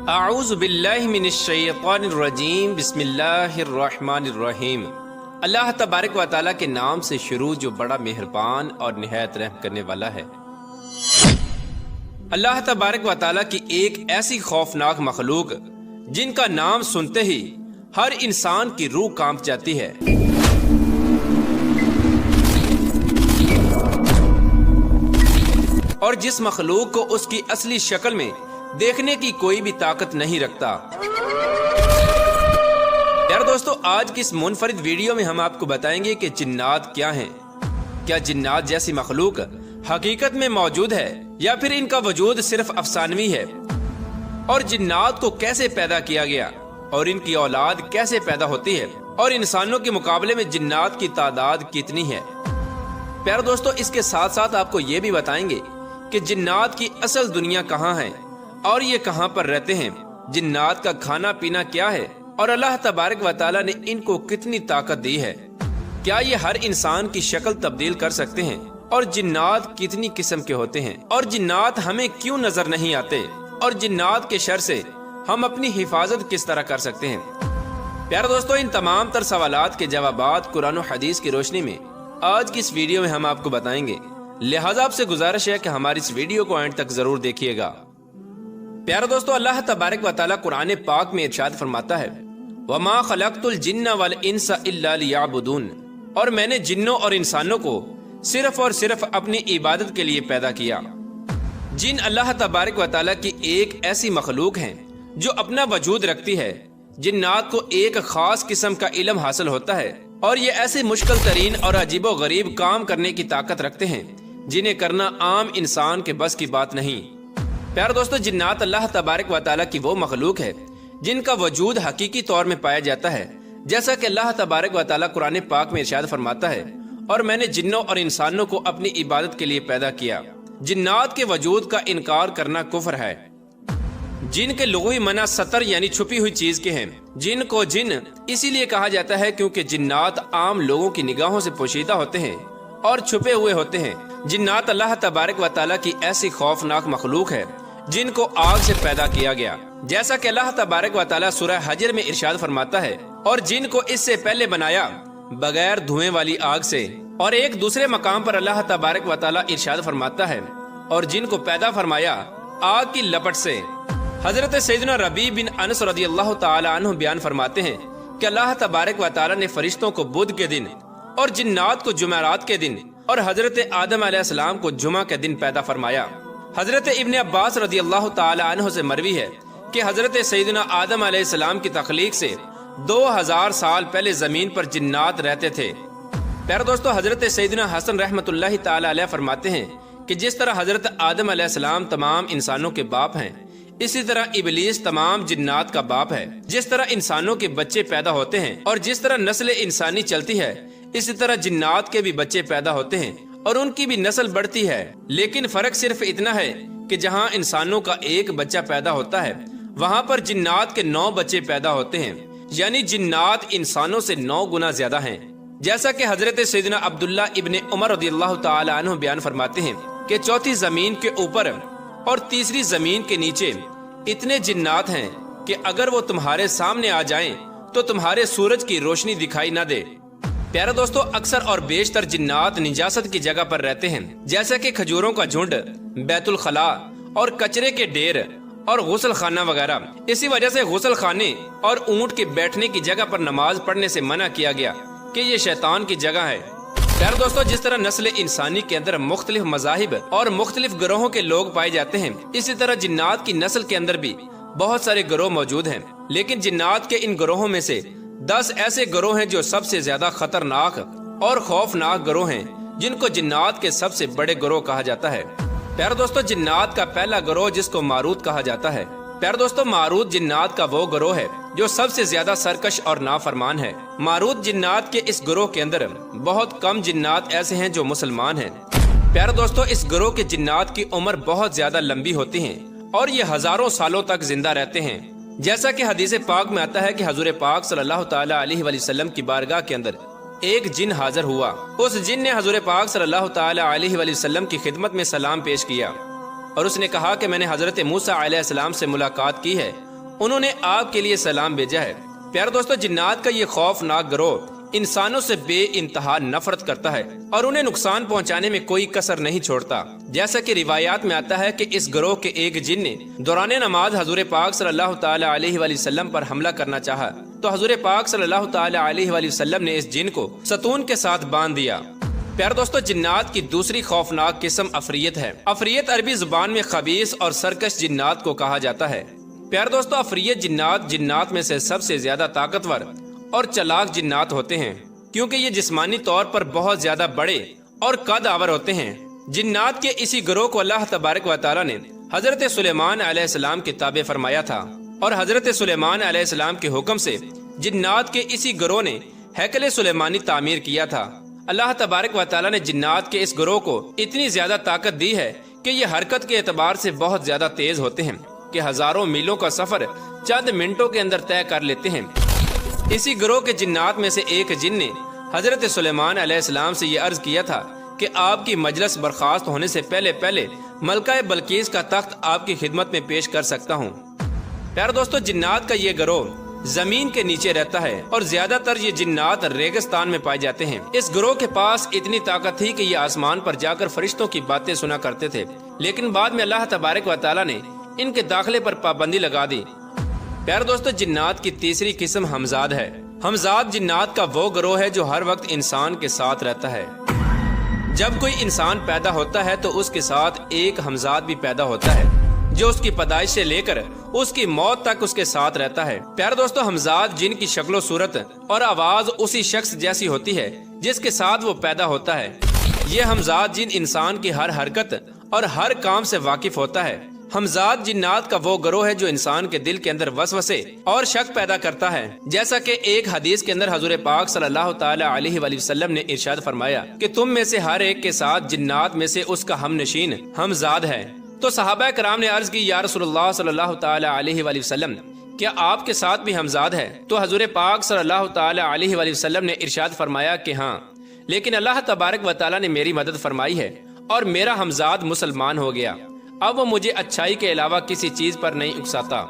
اعوذ باللہ من الشیطان الرجیم بسم اللہ الرحمن الرحیم۔ اللہ تبارک و تعالیٰ کے نام سے شروع جو بڑا مہربان اور نہایت رحم کرنے والا ہے۔ اللہ تبارک و تعالیٰ کی ایک ایسی خوفناک مخلوق جن کا نام سنتے ہی ہر انسان کی روح کانپ جاتی ہے۔ اور جس مخلوق کو اس کی اصلی شکل میں دیکھنے کی کوئی بھی طاقت نہیں رکھتا۔ یار دوستو، آج کی اس منفرد ویڈیو میں ہم آپ کو بتائیں گے کہ جنات کیا ہیں۔ کیا جنات جیسی مخلوق حقیقت میں موجود ہے یا پھر ان کا وجود صرف افسانوی ہے؟ اور جنات کو کیسے پیدا کیا گیا اور ان کی اولاد کیسے پیدا ہوتی ہے، اور انسانوں کے مقابلے میں جنات کی تعداد کتنی ہے؟ پیارے دوستو، اس کے ساتھ ساتھ آپ کو یہ بھی بتائیں گے کہ جنات کی اصل دنیا کہاں ہے اور یہ کہاں پر رہتے ہیں، جنات کا کھانا پینا کیا ہے، اور اللہ تبارک و تعالیٰ نے ان کو کتنی طاقت دی ہے۔ کیا یہ ہر انسان کی شکل تبدیل کر سکتے ہیں، اور جنات کتنی قسم کے ہوتے ہیں، اور جنات ہمیں کیوں نظر نہیں آتے، اور جنات کے شر سے ہم اپنی حفاظت کس طرح کر سکتے ہیں؟ پیارے دوستو، ان تمام تر سوالات کے جوابات قرآن و حدیث کی روشنی میں آج کی اس ویڈیو میں ہم آپ کو بتائیں گے، لہٰذا آپ سے گزارش ہے کہ ہماری اس ویڈیو کو اینڈ تک ضرور دیکھیے گا۔ پیارے دوستو، اللہ تبارک و تعالیٰ قرآن پاک میں ارشاد فرماتا ہے، وَمَا خَلَقْتُ الْجِنَّ وَالْإِنسَ إِلَّا لِيَعْبُدُونَ، اور میں نے جنوں اور انسانوں کو صرف اور صرف اپنی عبادت کے لیے پیدا کیا۔ جن اللہ تبارک و تعالیٰ کی ایک ایسی مخلوق ہیں جو اپنا وجود رکھتی ہے۔ جنات کو ایک خاص قسم کا علم حاصل ہوتا ہے، اور یہ ایسے مشکل ترین اور عجیب و غریب کام کرنے کی طاقت رکھتے ہیں جنہیں کرنا عام انسان کے بس کی بات نہیں۔ پیارے دوستو، جنات اللہ تبارک و تعالیٰ کی وہ مخلوق ہے جن کا وجود حقیقی طور میں پایا جاتا ہے، جیسا کہ اللہ تبارک و تعالیٰ قرآن پاک میں ارشاد فرماتا ہے، اور میں نے جنوں اور انسانوں کو اپنی عبادت کے لیے پیدا کیا۔ جنات کے وجود کا انکار کرنا کفر ہے۔ جن کے لغوی معنی ستر یعنی چھپی ہوئی چیز کے ہیں۔ جن کو جن اسی لیے کہا جاتا ہے کیونکہ جنات عام لوگوں کی نگاہوں سے پوشیدہ ہوتے ہیں اور چھپے ہوئے ہوتے ہیں۔ جنات اللہ تبارک و تعالیٰ کی ایسی خوفناک مخلوق ہے جن کو آگ سے پیدا کیا گیا، جیسا کہ اللہ تبارک و تعالیٰ سورہ حجر میں ارشاد فرماتا ہے، اور جن کو اس سے پہلے بنایا بغیر دھوئیں والی آگ سے۔ اور ایک دوسرے مقام پر اللہ تبارک و تعالیٰ ارشاد فرماتا ہے، اور جن کو پیدا فرمایا آگ کی لپٹ سے۔ حضرت سیدنا ربیع بن انس رضی اللہ تعالی عنہ بیان فرماتے ہیں کہ اللہ تبارک و تعالیٰ نے فرشتوں کو بدھ کے دن اور جنات کو جمعرات کے دن اور حضرت آدم علیہ السلام کو جمعہ کے دن پیدا فرمایا۔ حضرت ابن عباس رضی اللہ تعالی عنہ سے مروی ہے کہ حضرت سیدنا آدم علیہ السلام کی تخلیق سے 2000 سال پہلے زمین پر جنات رہتے تھے۔ پیارے دوستو، حضرت سیدنا حسن رحمۃ اللہ تعالی علیہ فرماتے ہیں کہ جس طرح حضرت آدم علیہ السلام تمام انسانوں کے باپ ہیں، اسی طرح ابلیس تمام جنات کا باپ ہے۔ جس طرح انسانوں کے بچے پیدا ہوتے ہیں اور جس طرح نسل انسانی چلتی ہے، اسی طرح جنات کے بھی بچے پیدا ہوتے ہیں اور ان کی بھی نسل بڑھتی ہے۔ لیکن فرق صرف اتنا ہے کہ جہاں انسانوں کا ایک بچہ پیدا ہوتا ہے، وہاں پر جنات کے 9 بچے پیدا ہوتے ہیں، یعنی جنات انسانوں سے 9 گنا زیادہ ہیں۔ جیسا کہ حضرت سیدنا عبداللہ ابن عمر رضی اللہ تعالی عنہ بیان فرماتے ہیں کہ چوتھی زمین کے اوپر اور تیسری زمین کے نیچے اتنے جنات ہیں کہ اگر وہ تمہارے سامنے آ جائیں تو تمہارے سورج کی روشنی دکھائی نہ دے۔ پیارے دوستو، اکثر اور بیشتر جنات نجاست کی جگہ پر رہتے ہیں، جیسا کہ کھجوروں کا جھنڈ، بیت الخلاء اور کچرے کے ڈھیر اور غسل خانہ وغیرہ۔ اسی وجہ سے غسل خانے اور اونٹ کے بیٹھنے کی جگہ پر نماز پڑھنے سے منع کیا گیا کہ یہ شیطان کی جگہ ہے۔ پیارے دوستو، جس طرح نسل انسانی کے اندر مختلف مذاہب اور مختلف گروہوں کے لوگ پائے جاتے ہیں، اسی طرح جنات کی نسل کے اندر بھی بہت سارے گروہ موجود ہیں۔ لیکن جنات کے ان گروہوں میں سے 10 ایسے گروہ ہیں جو سب سے زیادہ خطرناک اور خوفناک گروہ ہیں، جن کو جنات کے سب سے بڑے گروہ کہا جاتا ہے۔ پیارے دوستو، جنات کا پہلا گروہ جس کو ماروت کہا جاتا ہے۔ پیارے دوستو، ماروت جنات کا وہ گروہ ہے جو سب سے زیادہ سرکش اور نافرمان ہے۔ ماروت جنات کے اس گروہ کے اندر بہت کم جنات ایسے ہیں جو مسلمان ہیں۔ پیارے دوستو، اس گروہ کے جنات کی عمر بہت زیادہ لمبی ہوتی ہے اور یہ ہزاروں سالوں تک زندہ رہتے ہیں۔ جیسا کہ حدیث پاک میں آتا ہے کہ حضور پاک صلی اللہ تعالی علیہ وآلہ وسلم کی بارگاہ کے اندر ایک جن حاضر ہوا۔ اس جن نے حضور پاک صلی اللہ تعالی علیہ وآلہ وسلم کی خدمت میں سلام پیش کیا اور اس نے کہا کہ میں نے حضرت موسیٰ علیہ السلام سے ملاقات کی ہے انہوں نے آپ کے لیے سلام بھیجا ہے۔ پیارے دوستو، جنات کا یہ خوفناک گروہ انسانوں سے بے انتہا نفرت کرتا ہے اور انہیں نقصان پہنچانے میں کوئی کسر نہیں چھوڑتا۔ جیسا کہ روایات میں آتا ہے کہ اس گروہ کے ایک جن نے دوران نماز حضور پاک صلی اللہ تعالی علیہ وآلہ وسلم پر حملہ کرنا چاہا تو حضور پاک صلی اللہ تعالی علیہ وآلہ وسلم نے اس جن کو ستون کے ساتھ باندھ دیا۔ پیارے دوستو، جنات کی دوسری خوفناک قسم عفریت ہے۔ عفریت عربی زبان میں خبیث اور سرکش جنات کو کہا جاتا ہے۔ پیارے دوستو، عفریت جنات میں سے سب سے زیادہ طاقتور اور چلاک جنات ہوتے ہیں، کیونکہ یہ جسمانی طور پر بہت زیادہ بڑے اور قد آور ہوتے ہیں۔ جنات کے اسی گروہ کو اللہ تبارک و تعالی نے حضرت سلیمان علیہ السلام کے تابع فرمایا تھا، اور حضرت سلیمان علیہ السلام کے حکم سے جنات کے اسی گروہ نے ہیکل سلیمانی تعمیر کیا تھا۔ اللہ تبارک و تعالی نے جنات کے اس گروہ کو اتنی زیادہ طاقت دی ہے کہ یہ حرکت کے اعتبار سے بہت زیادہ تیز ہوتے ہیں کہ ہزاروں میلوں کا سفر چند منٹوں کے اندر طے کر لیتے ہیں۔ اسی گروہ کے جنات میں سے ایک جن نے حضرت سلیمان علیہ السلام سے یہ عرض کیا تھا کہ آپ کی مجلس برخاست ہونے سے پہلے ملکہ بلقیس کا تخت آپ کی خدمت میں پیش کر سکتا ہوں۔ پیارے دوستو، جنات کا یہ گروہ زمین کے نیچے رہتا ہے اور زیادہ تر یہ جنات ریگستان میں پائے جاتے ہیں۔ اس گروہ کے پاس اتنی طاقت تھی کہ یہ آسمان پر جا کر فرشتوں کی باتیں سنا کرتے تھے، لیکن بعد میں اللہ تبارک و تعالی نے ان کے داخلے پر پابندی لگا دی۔ پیارے دوستو، جنات کی تیسری قسم ہمزاد ہے۔ ہمزاد جنات کا وہ گروہ ہے جو ہر وقت انسان کے ساتھ رہتا ہے۔ جب کوئی انسان پیدا ہوتا ہے تو اس کے ساتھ ایک ہمزاد بھی پیدا ہوتا ہے جو اس کی پیدائش سے لے کر اس کی موت تک اس کے ساتھ رہتا ہے۔ پیارے دوستو، ہمزاد جن کی شکل و صورت اور آواز اسی شخص جیسی ہوتی ہے جس کے ساتھ وہ پیدا ہوتا ہے۔ یہ ہمزاد جن انسان کی ہر حرکت اور ہر کام سے واقف ہوتا ہے۔ ہمزاد جنات کا وہ گروہ ہے جو انسان کے دل کے اندر وسوسے اور شک پیدا کرتا ہے، جیسا کہ ایک حدیث کے اندر حضور پاک صلی اللہ تعالی علیہ وآلہ وسلم نے ارشاد فرمایا کہ تم میں سے ہر ایک کے ساتھ جنات میں سے اس کا ہم نشین ہمزاد ہے۔ تو صحابہ کرام نے عرض کی، یا رسول اللہ صلی اللہ تعالی علیہ وآلہ وسلم، کیا آپ کے ساتھ بھی ہمزاد ہے؟ تو حضور پاک صلی اللہ تعالی علیہ وآلہ وسلم نے ارشاد فرمایا کہ ہاں، لیکن اللہ تبارک و تعالی نے میری مدد فرمائی ہے اور میرا ہمزاد مسلمان ہو گیا، اب وہ مجھے اچھائی کے علاوہ کسی چیز پر نہیں اکساتا۔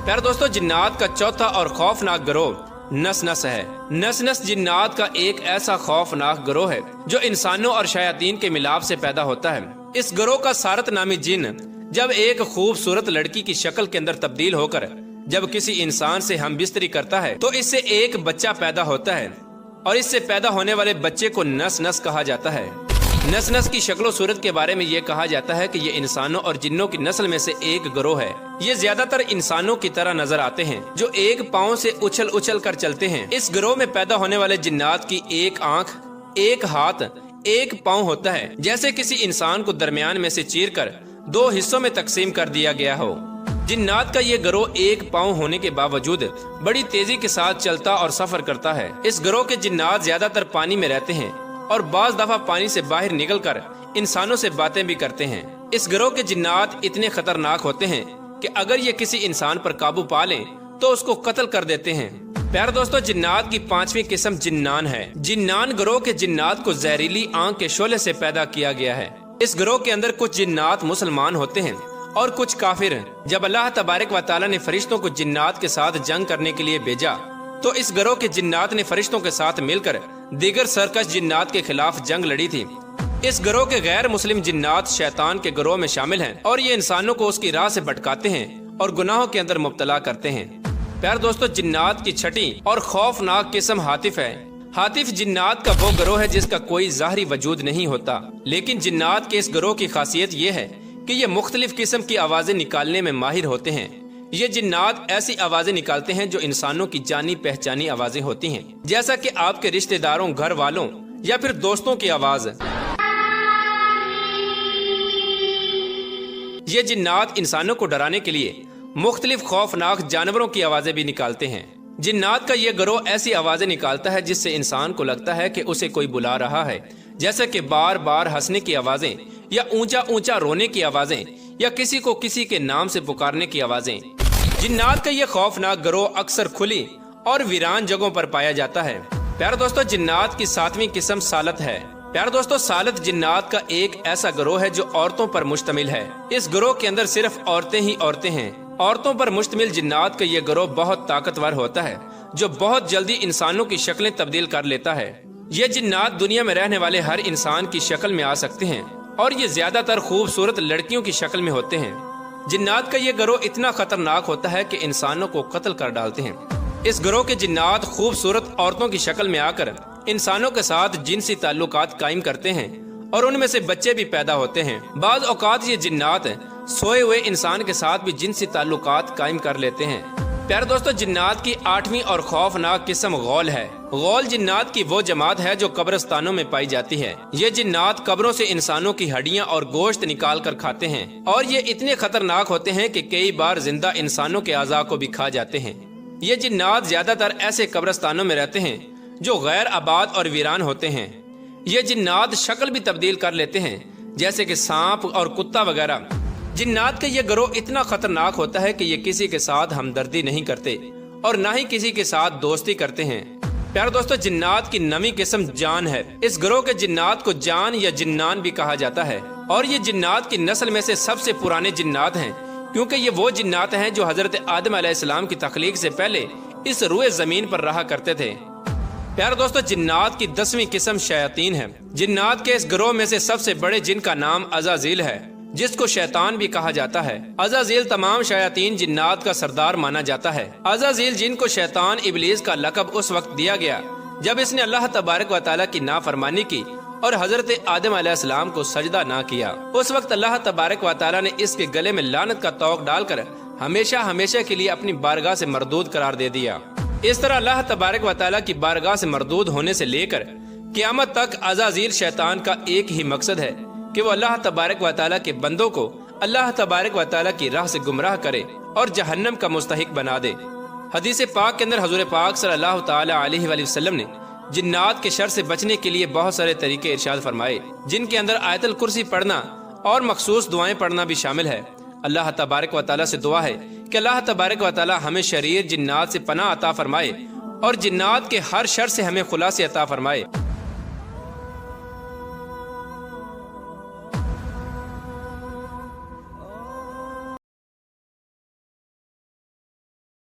پیارے دوستو، جنات کا چوتھا اور خوفناک گروہ نس ہے۔ نس جنات کا ایک ایسا خوفناک گروہ ہے جو انسانوں اور شیاطین کے ملاپ سے پیدا ہوتا ہے۔ اس گروہ کا سارت نامی جن جب ایک خوبصورت لڑکی کی شکل کے اندر تبدیل ہو کر جب کسی انسان سے ہم بستری کرتا ہے تو اس سے ایک بچہ پیدا ہوتا ہے، اور اس سے پیدا ہونے والے بچے کو نس کہا جاتا ہے۔ نس کی شکل و صورت کے بارے میں یہ کہا جاتا ہے کہ یہ انسانوں اور جنوں کی نسل میں سے ایک گروہ ہے۔ یہ زیادہ تر انسانوں کی طرح نظر آتے ہیں جو ایک پاؤں سے اچھل کر چلتے ہیں۔ اس گروہ میں پیدا ہونے والے جنات کی ایک آنکھ، ایک ہاتھ، ایک پاؤں ہوتا ہے، جیسے کسی انسان کو درمیان میں سے چیر کر دو حصوں میں تقسیم کر دیا گیا ہو۔ جنات کا یہ گروہ ایک پاؤں ہونے کے باوجود بڑی تیزی کے ساتھ چلتا اور سفر کرتا ہے۔ اس گروہ کے جنات زیادہ تر پانی میں رہتے ہیں اور بعض دفعہ پانی سے باہر نکل کر انسانوں سے باتیں بھی کرتے ہیں۔ اس گروہ کے جنات اتنے خطرناک ہوتے ہیں کہ اگر یہ کسی انسان پر قابو پا لیں تو اس کو قتل کر دیتے ہیں۔ پیارے دوستو، جنات کی پانچویں قسم جنان ہے۔ جنان گروہ کے جنات کو زہریلی آنکھ کے شعلے سے پیدا کیا گیا ہے۔ اس گروہ کے اندر کچھ جنات مسلمان ہوتے ہیں اور کچھ کافر۔ جب اللہ تبارک و تعالی نے فرشتوں کو جنات کے ساتھ جنگ کرنے کے لیے بھیجا تو اس گروہ کے جنات نے فرشتوں کے ساتھ مل کر دیگر سرکش جنات کے خلاف جنگ لڑی تھی۔ اس گروہ کے غیر مسلم جنات شیطان کے گروہ میں شامل ہیں اور یہ انسانوں کو اس کی راہ سے بھٹکاتے ہیں اور گناہوں کے اندر مبتلا کرتے ہیں۔ پیارے دوستو، جنات کی چھٹی اور خوفناک قسم ہاتف ہے۔ ہاتف جنات کا وہ گروہ ہے جس کا کوئی ظاہری وجود نہیں ہوتا، لیکن جنات کے اس گروہ کی خاصیت یہ ہے کہ یہ مختلف قسم کی آوازیں نکالنے میں ماہر ہوتے ہیں۔ یہ جنات ایسی آوازیں نکالتے ہیں جو انسانوں کی جانی پہچانی آوازیں ہوتی ہیں، جیسا کہ آپ کے رشتہ داروں، گھر والوں یا پھر دوستوں کی آواز۔ یہ جنات انسانوں کو ڈرانے کے لیے مختلف خوفناک جانوروں کی آوازیں بھی نکالتے ہیں۔ جنات کا یہ گروہ ایسی آوازیں نکالتا ہے جس سے انسان کو لگتا ہے کہ اسے کوئی بلا رہا ہے، جیسے کہ بار بار ہنسنے کی آوازیں یا اونچا اونچا رونے کی آوازیں یا کسی کو کسی کے نام سے پکارنے کی آوازیں۔ جنات کا یہ خوفناک گروہ اکثر کھلی اور ویران جگہوں پر پایا جاتا ہے۔ پیارے دوستو، جنات کی ساتویں قسم سالت ہے۔ پیارے دوستو، سالت جنات کا ایک ایسا گروہ ہے جو عورتوں پر مشتمل ہے۔ اس گروہ کے اندر صرف عورتیں ہی عورتیں ہیں۔ عورتوں پر مشتمل جنات کا یہ گروہ بہت طاقتور ہوتا ہے جو بہت جلدی انسانوں کی شکلیں تبدیل کر لیتا ہے۔ یہ جنات دنیا میں رہنے والے ہر انسان کی شکل میں آ سکتے ہیں اور یہ زیادہ تر خوبصورت لڑکیوں کی شکل میں ہوتے ہیں۔ جنات کا یہ گروہ اتنا خطرناک ہوتا ہے کہ انسانوں کو قتل کر ڈالتے ہیں۔ اس گروہ کے جنات خوبصورت عورتوں کی شکل میں آ کر انسانوں کے ساتھ جنسی تعلقات قائم کرتے ہیں اور ان میں سے بچے بھی پیدا ہوتے ہیں۔ بعض اوقات یہ جنات سوئے ہوئے انسان کے ساتھ بھی جنسی تعلقات قائم کر لیتے ہیں۔ پیارے دوستو، جنات کی 8ویں اور خوفناک قسم غول ہے۔ غول جنات کی وہ جماعت ہے جو قبرستانوں میں پائی جاتی ہے۔ یہ جنات قبروں سے انسانوں کی ہڈیاں اور گوشت نکال کر کھاتے ہیں اور یہ اتنے خطرناک ہوتے ہیں کہ کئی بار زندہ انسانوں کے اعضاء کو بھی کھا جاتے ہیں۔ یہ جنات زیادہ تر ایسے قبرستانوں میں رہتے ہیں جو غیر آباد اور ویران ہوتے ہیں۔ یہ جنات شکل بھی تبدیل کر لیتے ہیں جیسے کہ سانپ اور کتا وغیرہ۔ جنات کا یہ گروہ اتنا خطرناک ہوتا ہے کہ یہ کسی کے ساتھ ہمدردی نہیں کرتے اور نہ ہی کسی کے ساتھ دوستی کرتے ہیں۔ پیارے دوستو، جنات کی 9ویں قسم جان ہے۔ اس گروہ کے جنات کو جان یا جنان بھی کہا جاتا ہے اور یہ جنات کی نسل میں سے سب سے پرانے جنات ہیں کیونکہ یہ وہ جنات ہیں جو حضرت آدم علیہ السلام کی تخلیق سے پہلے اس روئے زمین پر رہا کرتے تھے۔ پیارے دوستو، جنات کی 10ویں قسم شیاطین ہے۔ جنات کے اس گروہ میں سے سب سے بڑے جن کا نام عزازیل ہے، جس کو شیطان بھی کہا جاتا ہے۔ عزازیل تمام شیاطین جنات کا سردار مانا جاتا ہے۔ عزازیل جن کو شیطان ابلیس کا لقب اس وقت دیا گیا جب اس نے اللہ تبارک و تعالیٰ کی نافرمانی کی اور حضرت آدم علیہ السلام کو سجدہ نہ کیا۔ اس وقت اللہ تبارک و تعالیٰ نے اس کے گلے میں لعنت کا طوق ڈال کر ہمیشہ ہمیشہ کے لیے اپنی بارگاہ سے مردود قرار دے دیا۔ اس طرح اللہ تبارک و تعالیٰ کی بارگاہ سے مردود ہونے سے لے کر قیامت تک عزازیل شیطان کا ایک ہی مقصد ہے کہ وہ اللہ تبارک و تعالیٰ کے بندوں کو اللہ تبارک و تعالیٰ کی راہ سے گمراہ کرے اور جہنم کا مستحق بنا دے۔ حدیث پاک کے اندر حضور پاک صلی اللہ تعالی علیہ وآلہ وسلم نے جنات کے شر سے بچنے کے لیے بہت سارے طریقے ارشاد فرمائے، جن کے اندر آیت الکرسی پڑھنا اور مخصوص دعائیں پڑھنا بھی شامل ہے۔ اللہ تبارک و تعالیٰ سے دعا ہے کہ اللہ تبارک و تعالیٰ ہمیں شریر جنات سے پناہ عطا فرمائے اور جنات کے ہر شر سے ہمیں خلاص عطا فرمائے۔